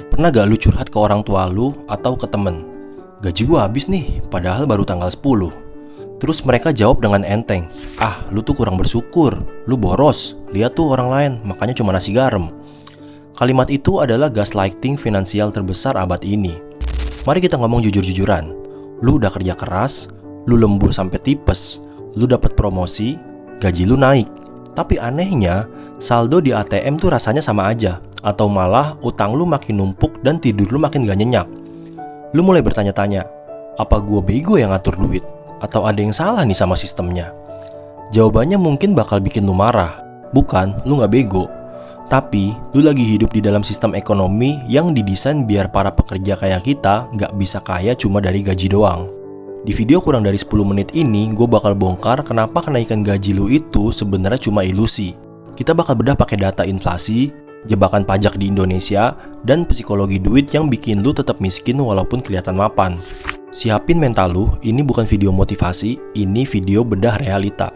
Pernah gak lu curhat ke orang tua lu atau ke temen? Gaji gua habis nih, padahal baru tanggal 10. Terus mereka jawab dengan enteng, "Ah, lu tuh kurang bersyukur, lu boros. Lihat tuh orang lain, makanya cuma nasi garam." Kalimat itu adalah gaslighting finansial terbesar abad ini. Mari kita ngomong jujur-jujuran. Lu udah kerja keras, lu lembur sampai tipes, lu dapat promosi, gaji lu naik. Tapi anehnya, saldo di ATM tuh rasanya sama aja. Atau malah utang lu makin numpuk dan tidur lu makin gak nyenyak. Lu mulai bertanya-tanya, apa gua bego yang ngatur duit? Atau ada yang salah nih sama sistemnya? Jawabannya mungkin bakal bikin lu marah. Bukan, lu gak bego. Tapi, lu lagi hidup di dalam sistem ekonomi yang didesain biar para pekerja kayak kita gak bisa kaya cuma dari gaji doang. Di video kurang dari 10 menit ini, gue bakal bongkar kenapa kenaikan gaji lu itu sebenarnya cuma ilusi. Kita bakal bedah pakai data inflasi, jebakan pajak di Indonesia, dan psikologi duit yang bikin lu tetap miskin walaupun kelihatan mapan. Siapin mental lu, ini bukan video motivasi, ini video bedah realita.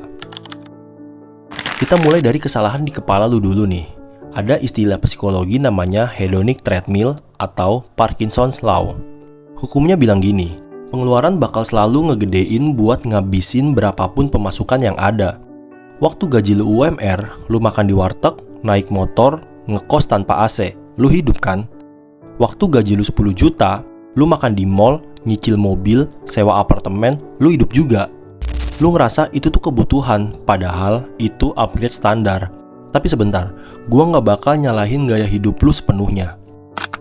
Kita mulai dari kesalahan di kepala lu dulu nih. Ada istilah psikologi namanya hedonic treadmill atau Parkinson's Law. Hukumnya bilang gini, pengeluaran bakal selalu ngegedein buat ngabisin berapapun pemasukan yang ada. Waktu gaji lu UMR, lu makan di warteg, naik motor, ngekos tanpa AC, lu hidup kan? Waktu gaji lu 10 juta, lu makan di mall, nyicil mobil, sewa apartemen, lu hidup juga. Lu ngerasa itu tuh kebutuhan, padahal itu upgrade standar. Tapi sebentar, gua gak bakal nyalahin gaya hidup lu sepenuhnya.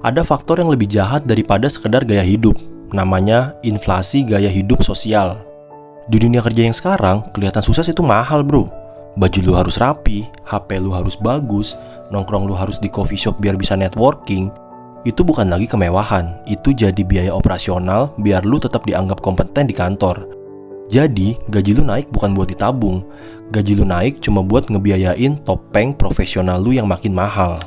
Ada faktor yang lebih jahat daripada sekedar gaya hidup, namanya inflasi gaya hidup sosial. Di dunia kerja yang sekarang, kelihatan sukses itu mahal bro. Baju lu harus rapi, HP lu harus bagus, nongkrong lu harus di coffee shop biar bisa networking. Itu bukan lagi kemewahan, itu jadi biaya operasional biar lu tetap dianggap kompeten di kantor. Jadi, gaji lu naik bukan buat ditabung. Gaji lu naik cuma buat ngebiayain topeng profesional lu yang makin mahal.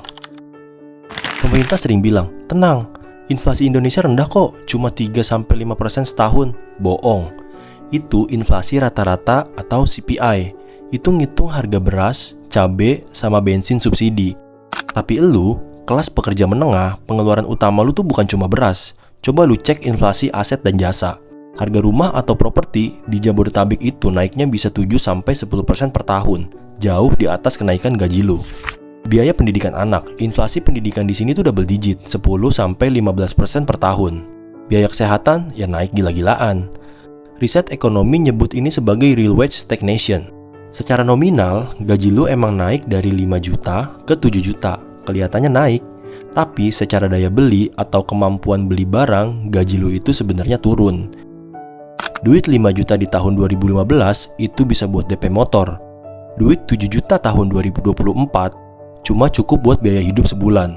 Pemerintah sering bilang, tenang, inflasi Indonesia rendah kok, cuma 3-5% setahun. Bohong. Itu inflasi rata-rata atau CPI. Itu ngitung harga beras, cabe, sama bensin subsidi. Tapi elu, kelas pekerja menengah, pengeluaran utama lu tuh bukan cuma beras. Coba lu cek inflasi aset dan jasa. Harga rumah atau properti di Jabodetabek itu naiknya bisa 7-10% per tahun. Jauh di atas kenaikan gaji lu. Biaya pendidikan anak, inflasi pendidikan di sini tuh double digit, 10-15% per tahun. Biaya kesehatan ya naik gila-gilaan. Riset ekonomi nyebut ini sebagai real wage stagnation. Secara nominal, gaji lu emang naik dari 5 juta ke 7 juta. Kelihatannya naik. Tapi secara daya beli atau kemampuan beli barang, gaji lu itu sebenarnya turun. Duit 5 juta di tahun 2015 itu bisa buat DP motor. Duit 7 juta tahun 2024 cuma cukup buat biaya hidup sebulan.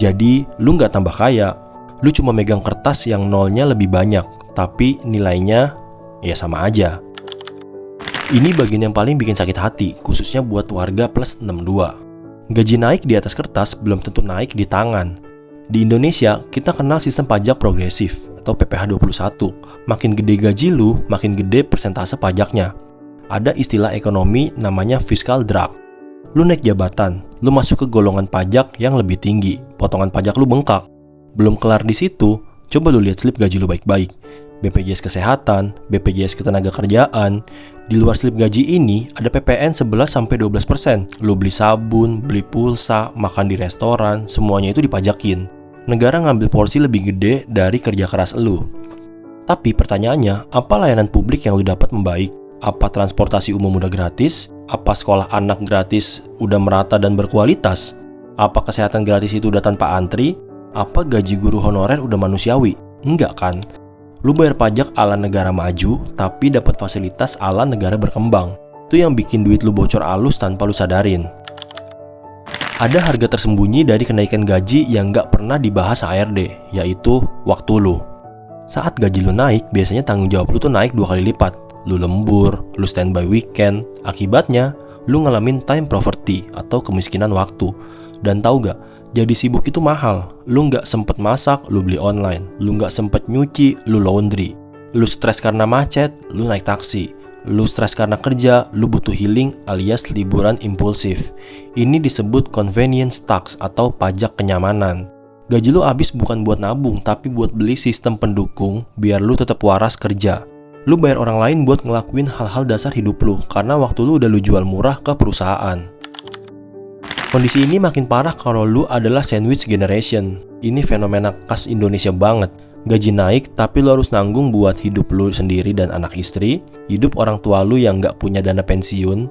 Jadi, lu nggak tambah kaya. Lu cuma megang kertas yang nolnya lebih banyak, tapi nilainya ya sama aja. Ini bagian yang paling bikin sakit hati, khususnya buat warga plus 62. Gaji naik di atas kertas belum tentu naik di tangan. Di Indonesia, kita kenal sistem pajak progresif atau PPh 21. Makin gede gaji lu, makin gede persentase pajaknya. Ada istilah ekonomi namanya fiscal draft. Lu naik jabatan, lu masuk ke golongan pajak yang lebih tinggi, potongan pajak lu bengkak. Belum kelar di situ, coba lu lihat slip gaji lu baik-baik. BPJS Kesehatan, BPJS Ketenagakerjaan. Di luar slip gaji ini ada PPN 11-12%. Lu beli sabun, beli pulsa, makan di restoran, semuanya itu dipajakin. Negara ngambil porsi lebih gede dari kerja keras lu. Tapi pertanyaannya, apa layanan publik yang lu dapat membaik? Apa transportasi umum udah gratis? Apa sekolah anak gratis udah merata dan berkualitas? Apa kesehatan gratis itu udah tanpa antri? Apa gaji guru honorer udah manusiawi? Enggak kan? Lu bayar pajak ala negara maju, tapi dapat fasilitas ala negara berkembang. Itu yang bikin duit lu bocor alus tanpa lu sadarin. Ada harga tersembunyi dari kenaikan gaji yang gak pernah dibahas HRD, yaitu waktu lu. Saat gaji lu naik, biasanya tanggung jawab lu tuh naik 2 kali lipat. Lu lembur, lu standby weekend. Akibatnya, lu ngalamin time poverty atau kemiskinan waktu. Dan tahu gak, jadi sibuk itu mahal. Lu gak sempet masak, lu beli online. Lu gak sempet nyuci, lu laundry. Lu stres karena macet, lu naik taksi. Lu stres karena kerja, lu butuh healing alias liburan impulsif. Ini disebut convenience tax atau pajak kenyamanan. Gaji lu habis bukan buat nabung, tapi buat beli sistem pendukung biar lu tetap waras kerja. Lu bayar orang lain buat ngelakuin hal-hal dasar hidup lu, karena waktu lu udah lu jual murah ke perusahaan. Kondisi ini makin parah kalau lu adalah sandwich generation. Ini fenomena khas Indonesia banget. Gaji naik, tapi lu harus nanggung buat hidup lu sendiri dan anak istri, hidup orang tua lu yang gak punya dana pensiun.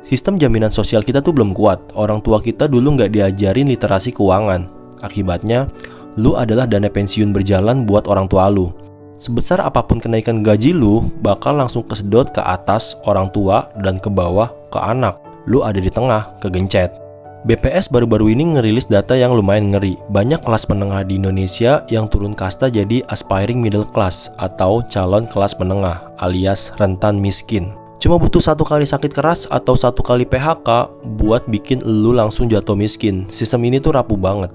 Sistem jaminan sosial kita tuh belum kuat. Orang tua kita dulu gak diajarin literasi keuangan. Akibatnya, lu adalah dana pensiun berjalan buat orang tua lu. Sebesar apapun kenaikan gaji lu, bakal langsung kesedot ke atas orang tua dan ke bawah ke anak. Lu ada di tengah, kegencet. BPS baru-baru ini ngerilis data yang lumayan ngeri. Banyak kelas menengah di Indonesia yang turun kasta jadi aspiring middle class atau calon kelas menengah alias rentan miskin. Cuma butuh 1 kali sakit keras atau 1 kali PHK buat bikin lu langsung jatuh miskin. Sistem ini tuh rapuh banget.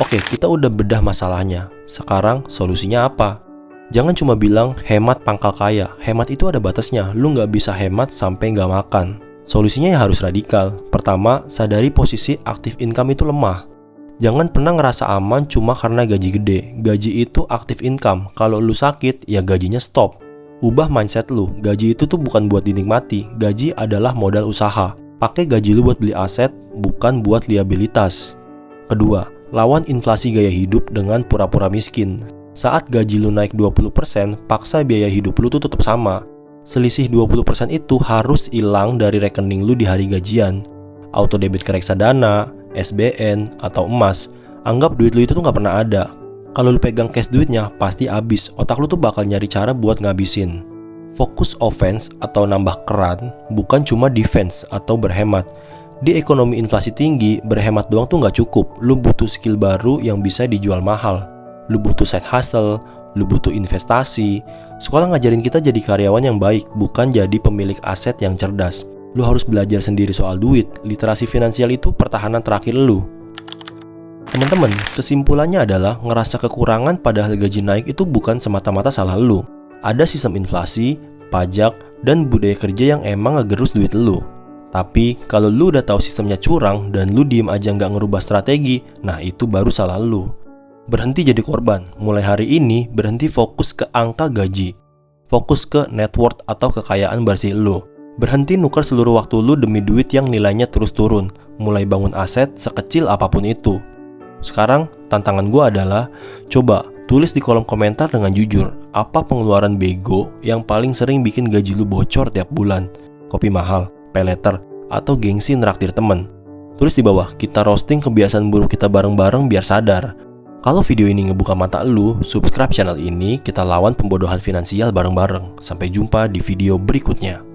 Oke, kita udah bedah masalahnya. Sekarang solusinya apa? Jangan cuma bilang hemat pangkal kaya. Hemat itu ada batasnya. Lu nggak bisa hemat sampai nggak makan. Solusinya ya harus radikal. Pertama, sadari posisi active income itu lemah. Jangan pernah ngerasa aman cuma karena gaji gede. Gaji itu active income. Kalau lu sakit, ya gajinya stop. Ubah mindset lu. Gaji itu tuh bukan buat dinikmati. Gaji adalah modal usaha. Pakai gaji lu buat beli aset, bukan buat liabilitas. Kedua, lawan inflasi gaya hidup dengan pura-pura miskin. Saat gaji lu naik 20%, paksa biaya hidup lu tuh tetap sama. Selisih 20% itu harus hilang dari rekening lu di hari gajian. Auto debit ke reksadana, SBN, atau emas. Anggap duit lu itu tuh gak pernah ada. Kalau lu pegang cash duitnya, pasti habis. Otak lu tuh bakal nyari cara buat ngabisin. Fokus offense atau nambah keran, bukan cuma defense atau berhemat. Di ekonomi inflasi tinggi, berhemat doang tuh gak cukup. Lu butuh skill baru yang bisa dijual mahal. Lu butuh side hustle, lu butuh investasi. Sekolah ngajarin kita jadi karyawan yang baik, bukan jadi pemilik aset yang cerdas. Lu harus belajar sendiri soal duit. Literasi finansial itu pertahanan terakhir lu. Teman-teman, kesimpulannya adalah ngerasa kekurangan padahal gaji naik itu bukan semata-mata salah lu. Ada sistem inflasi, pajak, dan budaya kerja yang emang ngegerus duit lu. Tapi kalau lu udah tahu sistemnya curang dan lu diem aja nggak ngerubah strategi, nah itu baru salah lu. Berhenti jadi korban. Mulai hari ini berhenti fokus ke angka gaji. Fokus ke net worth atau kekayaan bersih lu. Berhenti nuker seluruh waktu lu demi duit yang nilainya terus turun. Mulai bangun aset sekecil apapun itu. Sekarang tantangan gue adalah coba tulis di kolom komentar dengan jujur, apa pengeluaran bego yang paling sering bikin gaji lu bocor tiap bulan? Kopi mahal, peleter, atau gengsi neraktir temen. Tulis di bawah, kita roasting kebiasaan buruk kita bareng-bareng biar sadar. Kalau video ini ngebuka mata lu, subscribe channel ini, kita lawan pembodohan finansial bareng-bareng. Sampai jumpa di video berikutnya.